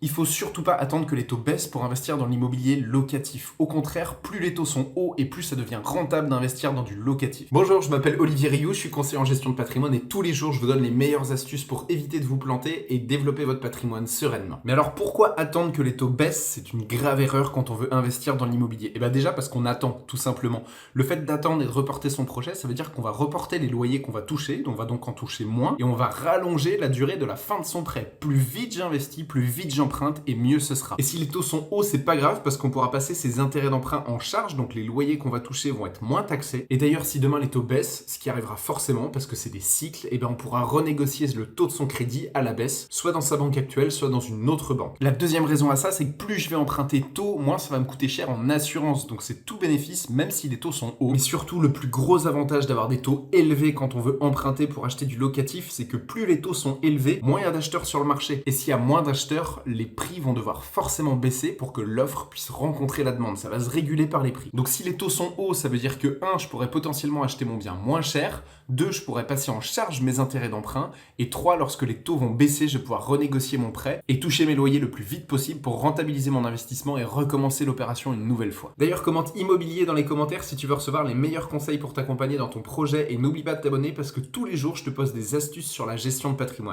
Il faut surtout pas attendre que les taux baissent pour investir dans l'immobilier locatif. Au contraire, plus les taux sont hauts et plus ça devient rentable d'investir dans du locatif. Bonjour, je m'appelle Olivier Rioux, je suis conseiller en gestion de patrimoine et tous les jours je vous donne les meilleures astuces pour éviter de vous planter et développer votre patrimoine sereinement. Mais alors pourquoi attendre que les taux baissent? C'est une grave erreur quand on veut investir dans l'immobilier. Et bien déjà parce qu'on attend, tout simplement. Le fait d'attendre et de reporter son projet, ça veut dire qu'on va reporter les loyers qu'on va toucher, on va donc en toucher moins et on va rallonger la durée de la fin de son prêt. Plus vite j'investis, plus vite j'emprunte et mieux ce sera. Et si les taux sont hauts, c'est pas grave parce qu'on pourra passer ses intérêts d'emprunt en charge, donc les loyers qu'on va toucher vont être moins taxés. Et d'ailleurs, si demain les taux baissent, ce qui arrivera forcément parce que c'est des cycles, et ben on pourra renégocier le taux de son crédit à la baisse, soit dans sa banque actuelle, soit dans une autre banque. La deuxième raison à ça, c'est que plus je vais emprunter tôt, moins ça va me coûter cher en assurance. Donc c'est tout bénéfice, même si les taux sont hauts. Mais surtout, le plus gros avantage d'avoir des taux élevés quand on veut emprunter pour acheter du locatif, c'est que plus les taux sont élevés, moins il y a d'acheteurs sur le marché. Et s'il y a moins d'acheteurs, les prix vont devoir forcément baisser pour que l'offre puisse rencontrer la demande. Ça va se réguler par les prix. Donc si les taux sont hauts, ça veut dire que 1, je pourrais potentiellement acheter mon bien moins cher, 2, je pourrais passer en charge mes intérêts d'emprunt, et 3, lorsque les taux vont baisser, je vais pouvoir renégocier mon prêt et toucher mes loyers le plus vite possible pour rentabiliser mon investissement et recommencer l'opération une nouvelle fois. D'ailleurs, commente immobilier dans les commentaires si tu veux recevoir les meilleurs conseils pour t'accompagner dans ton projet et n'oublie pas de t'abonner parce que tous les jours, je te pose des astuces sur la gestion de patrimoine.